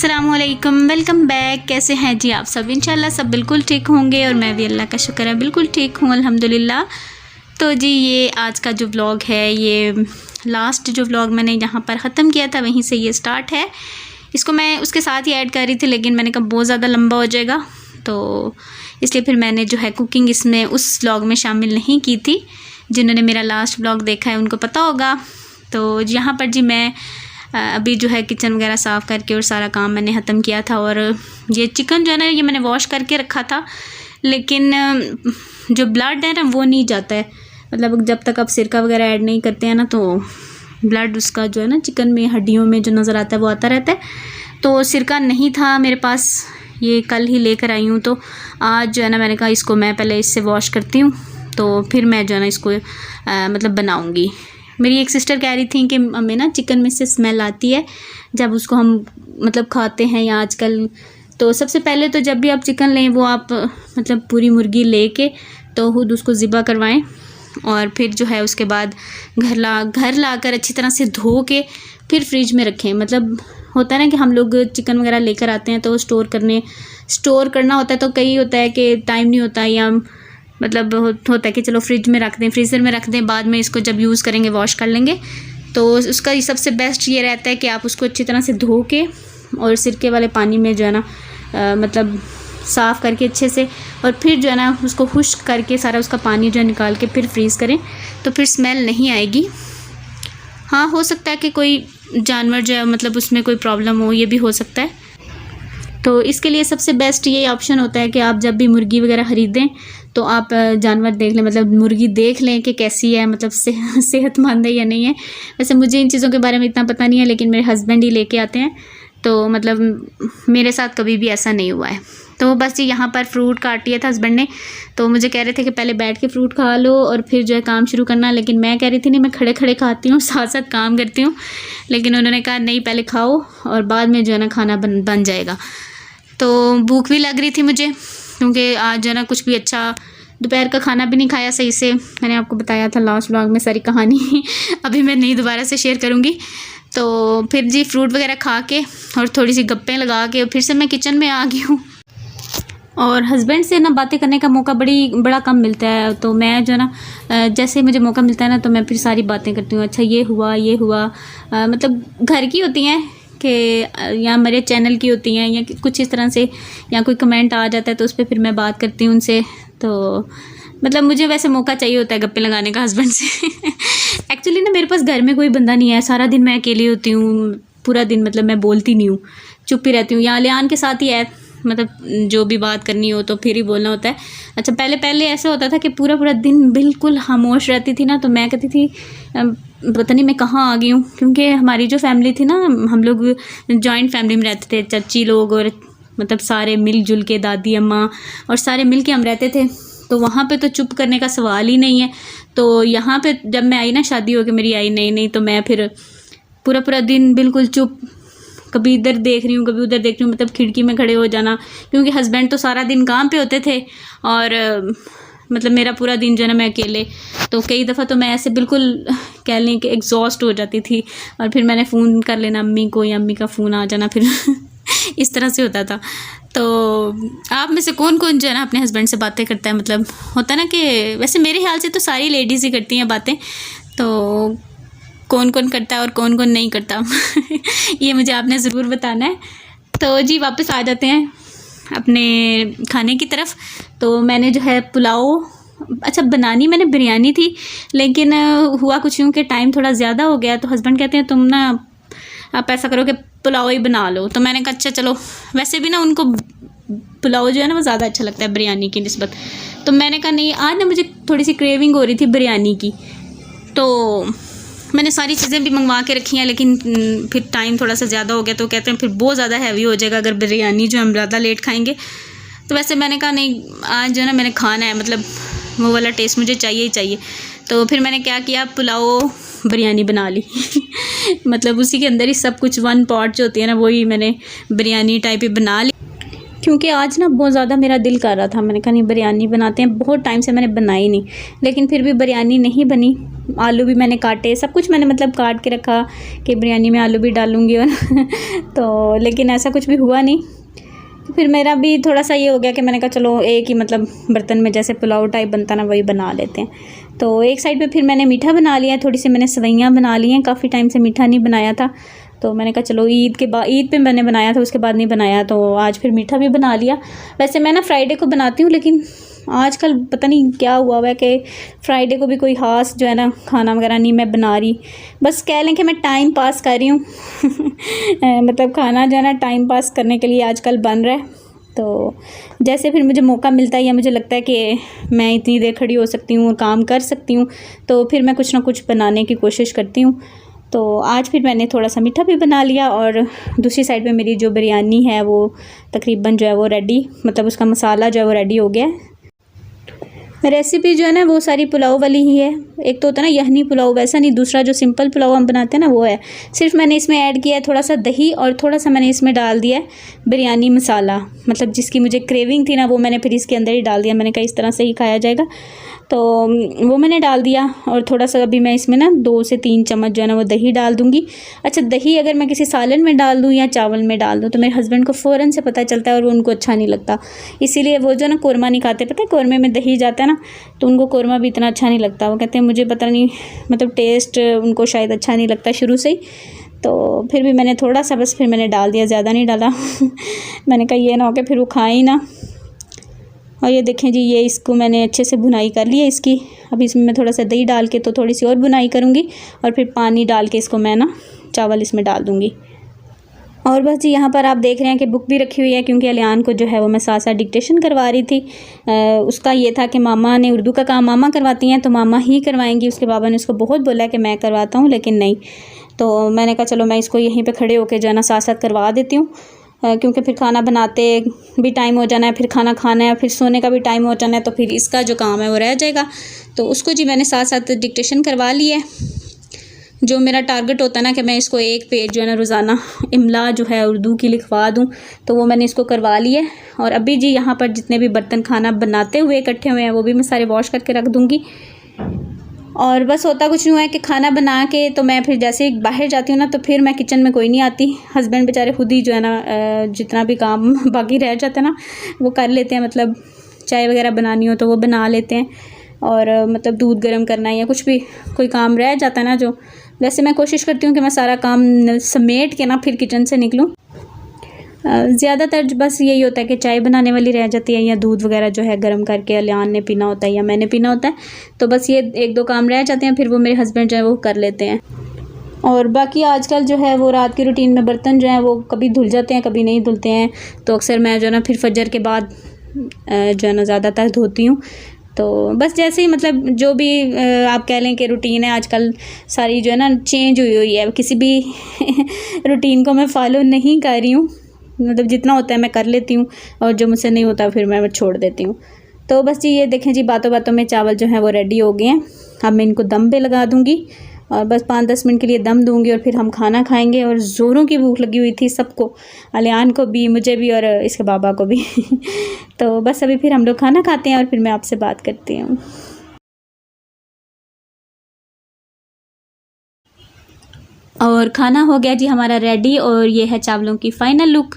अस्सलामुअलैकुम, welcome back. कैसे हैं जी आप सब? इंशाल्लाह सब बिल्कुल ठीक होंगे और मैं भी अल्लाह का शुक्र है बिल्कुल ठीक हूँ अल्हम्दुलिल्लाह। तो जी ये आज का जो व्लॉग है, ये लास्ट जो व्लॉग मैंने यहाँ पर ख़त्म किया था वहीं से ये स्टार्ट है। इसको मैं उसके साथ ही ऐड कर रही थी, लेकिन मैंने कहा बहुत ज़्यादा लंबा हो जाएगा, तो इसलिए फिर मैंने जो है कुकिंग इसमें उस व्लॉग में शामिल नहीं की थी। जिन्होंने मेरा लास्ट व्लॉग देखा है उनको पता होगा। तो यहाँ पर जी मैं अभी जो है किचन वगैरह साफ़ करके और सारा काम मैंने ख़त्म किया था। और ये चिकन जो है ना, ये मैंने वॉश करके रखा था, लेकिन जो ब्लड है ना वो नहीं जाता है। मतलब जब तक आप सिरका वगैरह ऐड नहीं करते हैं ना, तो ब्लड उसका जो है ना चिकन में हड्डियों में जो नज़र आता है वो आता रहता है। तो सिरका नहीं था मेरे पास, ये कल ही लेकर आई हूँ। तो आज जो है ना मैंने कहा इसको मैं पहले इससे वॉश करती हूँ, तो फिर मैं जो है ना इसको मतलब बनाऊँगी। मेरी एक सिस्टर कह रही थी कि हमें ना चिकन में से स्मेल आती है जब उसको हम मतलब खाते हैं या आजकल। तो सबसे पहले तो जब भी आप चिकन लें वो आप मतलब पूरी मुर्गी लेके तो खुद उसको ज़िबा करवाएं, और फिर जो है उसके बाद घर लाकर अच्छी तरह से धो के फिर फ्रिज में रखें। मतलब होता है ना कि हम लोग चिकन वगैरह लेकर आते हैं तो स्टोर करना होता है, तो कई होता है कि टाइम नहीं होता, या मतलब होता है कि चलो फ्रिज में रख दें, फ्रीज़र में रख दें, बाद में इसको जब यूज़ करेंगे वॉश कर लेंगे। तो उसका सबसे बेस्ट ये रहता है कि आप उसको अच्छी तरह से धो के और सिरके वाले पानी में जो है ना मतलब साफ़ करके अच्छे से, और फिर जो है ना उसको खुश्क करके सारा उसका पानी जो है निकाल के फिर फ्रीज़ करें, तो फिर स्मेल नहीं आएगी। हाँ, हो सकता है कि कोई जानवर जो है मतलब उसमें कोई प्रॉब्लम हो, ये भी हो सकता है। तो इसके लिए सबसे बेस्ट ये ऑप्शन होता है कि आप जब भी मुर्गी वगैरह ख़रीदें तो आप जानवर देख लें, मतलब मुर्गी देख लें कि कैसी है, मतलब सेहतमंद है या नहीं है। वैसे मुझे इन चीज़ों के बारे में इतना पता नहीं है, लेकिन मेरे हस्बैंड ही लेके आते हैं, तो मतलब मेरे साथ कभी भी ऐसा नहीं हुआ है। तो बस जी यहाँ पर फ्रूट काट लिया था हस्बैंड ने, तो मुझे कह रहे थे कि पहले बैठ के फ्रूट खा लो और फिर जो है काम शुरू करना, लेकिन मैं कह रही थी नहीं, मैं खड़े खड़े खाती हूँ, साथ साथ काम करती हूँ। लेकिन उन्होंने कहा नहीं, पहले खाओ और बाद में जो है ना खाना बन जाएगा। तो भूख भी लग रही थी मुझे, क्योंकि आज जो है ना कुछ भी अच्छा दोपहर का खाना भी नहीं खाया सही से। मैंने आपको बताया था लास्ट व्लॉग में सारी कहानी अभी मैं नहीं दोबारा से शेयर करूँगी। तो फिर जी फ्रूट वगैरह खा के और थोड़ी सी गप्पें लगा के फिर से मैं किचन में आ गई हूँ। और हस्बैंड से ना बातें करने का मौका बड़ा कम मिलता है, तो मैं जो है ना जैसे मुझे मौका मिलता है ना तो मैं फिर सारी बातें करती हूँ। अच्छा ये हुआ मतलब घर की होती हैं कि या मेरे चैनल की होती हैं, या कुछ इस तरह से, या कोई कमेंट आ जाता है तो उस पर फिर मैं बात करती हूँ उनसे। तो मतलब मुझे वैसे मौका चाहिए होता है गप्पे लगाने का हस्बैंड से एक्चुअली ना मेरे पास घर में कोई बंदा नहीं है, सारा दिन मैं अकेली होती हूँ, पूरा दिन मतलब मैं बोलती नहीं हूँ, चुप ही रहती हूँ। या लियान के साथ ही है, मतलब जो भी बात करनी हो तो फिर ही बोलना होता है। अच्छा पहले ऐसा होता था कि पूरा दिन बिल्कुल खामोश रहती थी ना, तो मैं कहती थी पता नहीं मैं कहाँ आ गई हूँ, क्योंकि हमारी जो फैमिली थी ना, हम लोग जॉइंट फैमिली में रहते थे, चाची लोग और मतलब सारे मिलजुल के, दादी अम्मा और सारे मिल के हम रहते थे। तो वहाँ पे तो चुप करने का सवाल ही नहीं है। तो यहाँ पे जब मैं आई ना, शादी होकर मेरी आई नहीं, तो मैं फिर पूरा दिन बिल्कुल चुप, कभी इधर देख रही हूँ कभी उधर देख रही हूँ, मतलब खिड़की में खड़े हो जाना, क्योंकि हस्बैंड तो सारा दिन काम पे होते थे और मतलब मेरा पूरा दिन जो है ना मैं अकेले। तो कई दफ़ा तो मैं ऐसे बिल्कुल कह लें कि एग्जॉस्ट हो जाती थी, और फिर मैंने फ़ोन कर लेना अम्मी को, या अम्मी का फ़ोन आ जाना, फिर इस तरह से होता था। तो आप में से कौन जो है ना अपने हस्बैंड से बातें करता है? मतलब होता है ना कि वैसे मेरे ख्याल से तो सारी लेडीज़ ही करती हैं बातें, तो कौन करता है और कौन नहीं करता ये मुझे आपने ज़रूर बताना है। तो जी वापस आ जाते हैं अपने खाने की तरफ। तो मैंने जो है पुलाव, अच्छा बनानी मैंने बिरयानी थी, लेकिन हुआ कुछ यूँ कि टाइम थोड़ा ज़्यादा हो गया, तो हस्बैंड कहते हैं तुम ना आप ऐसा करो कि पुलाव ही बना लो। तो मैंने कहा अच्छा चलो, वैसे भी ना उनको पुलाव जो है ना वो ज़्यादा अच्छा लगता है बिरयानी की निस्बत। तो मैंने कहा नहीं, आज ना मुझे थोड़ी सी क्रेविंग हो रही थी बिरयानी की, तो मैंने सारी चीज़ें भी मंगवा के रखी हैं, लेकिन फिर टाइम थोड़ा सा ज़्यादा हो गया, तो कहते हैं फिर बहुत ज़्यादा हैवी हो जाएगा अगर बिरयानी जो हम ज़्यादा लेट खाएंगे। तो वैसे मैंने कहा नहीं, आज जो है ना मैंने खाना है, मतलब वो वाला टेस्ट मुझे चाहिए ही चाहिए। तो फिर मैंने क्या किया, पुलाव बिरयानी बना ली मतलब उसी के अंदर ही सब कुछ, वन पॉट जो होती है ना वही मैंने बिरयानी टाइप ही बना ली। क्योंकि आज ना बहुत ज़्यादा मेरा दिल कर रहा था, मैंने कहा नहीं बिरयानी बनाते हैं, बहुत टाइम से मैंने बनाई नहीं, लेकिन फिर भी बिरयानी नहीं बनी। आलू भी मैंने काटे, सब कुछ मैंने मतलब काट के रखा कि बिरयानी में आलू भी डालूँगी और तो लेकिन ऐसा कुछ भी हुआ नहीं। तो फिर मेरा भी थोड़ा सा ये हो गया कि मैंने कहा चलो एक ही मतलब बर्तन में जैसे पुलाव टाइप बनता ना वही बना लेते हैं। तो एक साइड पे फिर मैंने मीठा बना लिया, थोड़ी सी मैंने सवैयाँ बना ली हैं, काफ़ी टाइम से मीठा नहीं बनाया था। तो मैंने कहा चलो ईद पे मैंने बनाया था, उसके बाद नहीं बनाया, तो आज फिर मीठा भी बना लिया। वैसे मैं ना फ्राइडे को बनाती हूँ, लेकिन आजकल पता नहीं क्या हुआ है कि फ्राइडे को भी कोई ख़ास जो है ना खाना वगैरह नहीं मैं बना रही, बस कह लें कि मैं टाइम पास कर रही हूँ मतलब खाना जो है ना टाइम पास करने के लिए आजकल बन रहा है। तो जैसे फिर मुझे मौका मिलता है या मुझे लगता है कि मैं इतनी देर खड़ी हो सकती हूँ और काम कर सकती हूँ, तो फिर मैं कुछ ना कुछ बनाने की कोशिश करती हूँ। तो आज फिर मैंने थोड़ा सा मीठा भी बना लिया और दूसरी साइड पे मेरी जो बिरयानी है वो तकरीबन जो है वो रेडी, मतलब उसका मसाला जो है वो रेडी हो गया है। रेसिपी जो है ना वो सारी पुलाव वाली ही है। एक तो होता है ना यखनी पुलाव, वैसा नहीं, दूसरा जो सिंपल पुलाव हम बनाते हैं ना वो है। सिर्फ मैंने इसमें ऐड किया है थोड़ा सा दही और थोड़ा सा मैंने इसमें डाल दिया है बिरयानी मसाला, मतलब जिसकी मुझे क्रेविंग थी ना वो मैंने फिर इसके अंदर ही डाल दिया। मैंने कहा इस तरह से ही खाया जाएगा, तो वो मैंने डाल दिया। और थोड़ा सा अभी मैं इसमें ना 2 से 3 चम्मच जो है ना वो दही डाल दूँगी। अच्छा, दही अगर मैं किसी सालन में डाल दूँ या चावल में डाल दूँ तो मेरे हस्बैंड को फ़ौरन से पता चलता है और वो उनको अच्छा नहीं लगता, इसीलिए वो जो ना कौरमा नहीं खाते। पता है कौरमे में दही जाता है ना, तो उनको कौरमा भी इतना अच्छा नहीं लगता। वो कहते हैं मुझे पता नहीं, मतलब टेस्ट उनको शायद अच्छा नहीं लगता शुरू से ही। तो फिर भी मैंने थोड़ा सा बस फिर मैंने डाल दिया, ज़्यादा नहीं डाला मैंने कहा ये ना हो के फिर वो खाए ही ना। और ये देखें जी, ये इसको मैंने अच्छे से भुनाई कर ली है इसकी। अभी इसमें मैं थोड़ा सा दही डाल के तो थोड़ी सी और भुनाई करूँगी और फिर पानी डाल के इसको मैं ना चावल इसमें डाल दूँगी। और बस जी यहाँ पर आप देख रहे हैं कि बुक भी रखी हुई है, क्योंकि अलियान को जो है वो मैं साथ साथ डिक्टेशन करवा रही थी। उसका ये था कि मामा ने उर्दू का काम मामा करवाती हैं तो मामा ही करवाएंगी। उसके बाबा ने उसको बहुत बोला कि मैं करवाता हूँ, लेकिन नहीं। तो मैंने कहा चलो मैं इसको यहीं पे खड़े होकर जो है ना साथ साथ करवा देती हूँ, क्योंकि फिर खाना बनाते भी टाइम हो जाना है, फिर खाना खाना है, फिर सोने का भी टाइम हो जाना है, तो फिर इसका जो काम है वो रह जाएगा। तो उसको जी मैंने साथ साथ डिक्टेशन करवा ली है। जो मेरा टारगेट होता है ना कि मैं इसको 1 पेज जो है ना रोज़ाना इमला जो है उर्दू की लिखवा दूँ, तो वो मैंने इसको करवा लिया है। और अभी जी यहाँ पर जितने भी बर्तन खाना बनाते हुए इकट्ठे हुए हैं वो भी मैं सारे वॉश करके रख दूँगी। और बस होता कुछ नहीं है कि खाना बना के तो मैं फिर जैसे ही बाहर जाती हूँ ना तो फिर मैं किचन में कोई नहीं आती। हस्बैंड बेचारे खुद ही जो है ना जितना भी काम बाकी रह जाता है ना वो कर लेते हैं, मतलब चाय वगैरह बनानी हो तो वो बना लेते हैं, और मतलब दूध गर्म करना या कुछ भी कोई काम रह जाता है ना, जो वैसे मैं कोशिश करती हूँ कि मैं सारा काम समेट के ना फिर किचन से निकलूँ। ज़्यादातर बस यही होता है कि चाय बनाने वाली रह जाती है या दूध वगैरह जो है गर्म करके अलियान ने पीना होता है या मैंने पीना होता है, तो बस ये 1-2 काम रह जाते हैं, फिर वो मेरे हस्बैंड जो है वो कर लेते हैं। और बाकी आजकल जो है वो रात की रूटीन में बर्तन जो हैं वो कभी धुल जाते हैं कभी नहीं धुलते हैं, तो अक्सर मैं जो है ना फिर फजर के बाद जो है ना ज़्यादातर धोती हूँ। तो बस जैसे ही मतलब जो भी आप कह लें कि रूटीन है आजकल सारी जो है ना चेंज हुई हुई है, किसी भी रूटीन को मैं फॉलो नहीं कर रही हूँ, मतलब जितना होता है मैं कर लेती हूँ और जो मुझसे नहीं होता फिर मैं छोड़ देती हूँ। तो बस जी ये देखें जी, बातों बातों में चावल जो है वो रेडी हो गए हैं। अब मैं इनको दम पे लगा दूँगी और बस 5-10 मिनट के लिए दम दूँगी और फिर हम खाना खाएंगे। और ज़ोरों की भूख लगी हुई थी सबको, अलियान को भी, मुझे भी और इसके बाबा को भी तो बस अभी फिर हम लोग खाना खाते हैं और फिर मैं आपसे बात करती हूँ। और खाना हो गया जी हमारा रेडी, और ये है चावलों की फ़ाइनल लुक।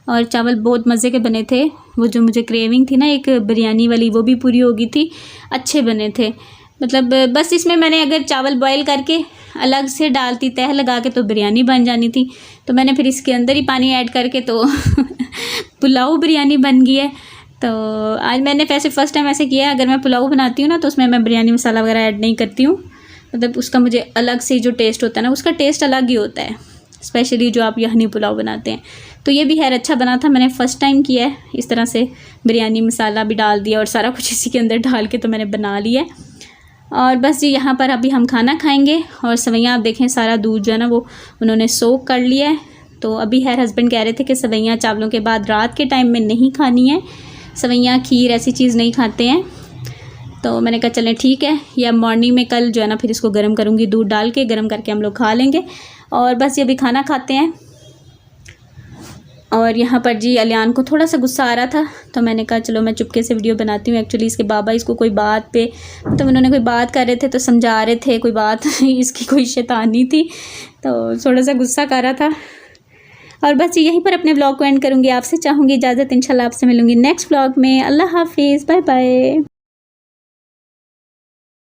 और चावल बहुत मज़े के बने थे, वो जो मुझे क्रेविंग थी ना एक बिरयानी वाली वो भी पूरी हो गई थी, अच्छे बने थे। मतलब बस इसमें मैंने अगर चावल बॉयल करके अलग से डालती तह लगा के तो बिरयानी बन जानी थी, तो मैंने फिर इसके अंदर ही पानी ऐड करके तो पुलाव बिरयानी बन गई है। तो आज मैंने वैसे फ़र्स्ट टाइम ऐसे किया है, अगर मैं पुलाव बनाती हूँ ना तो उसमें मैं बिरयानी मसाला वगैरह ऐड नहीं करती हूँ, मतलब उसका मुझे अलग से जो टेस्ट होता है ना उसका टेस्ट अलग ही होता है, स्पेशली जो आप यखनी पुलाव बनाते हैं। तो ये भी खैर अच्छा बना था, मैंने फ़र्स्ट टाइम किया है इस तरह से, बिरयानी मसाला भी डाल दिया और सारा कुछ इसी के अंदर डाल के तो मैंने बना लिया है। और बस जी यहाँ पर अभी हम खाना खाएंगे। और सवैयाँ आप देखें सारा दूध जो है ना वो उन्होंने सोक कर लिया है। तो अभी खैर हस्बैंड कह रहे थे कि सवैयाँ चावलों के बाद रात के टाइम में नहीं खानी है, सवैयाँ खीर ऐसी चीज़ नहीं खाते हैं। तो मैंने कहा चलें ठीक है, या मॉर्निंग में कल जो है ना फिर इसको गर्म करूँगी, दूध डाल के गर्म करके हम लोग खा लेंगे। और बस ये अभी खाना खाते हैं। और यहाँ पर जी अलियान को थोड़ा सा गुस्सा आ रहा था, तो मैंने कहा चलो मैं चुपके से वीडियो बनाती हूँ। एक्चुअली इसके बाबा इसको कोई बात पे मतलब उन्होंने कोई बात कर रहे थे तो समझा रहे थे कोई बात इसकी कोई शैतानी थी, तो थोड़ा सा गुस्सा कर रहा था। और बस यहीं पर अपने व्लॉग को एंड करूँगी। आपसे चाहूँगी इजाज़त, इंशाल्लाह आपसे मिलूँगी नेक्स्ट व्लॉग में। अल्लाह हाफिज़, बाय बाय।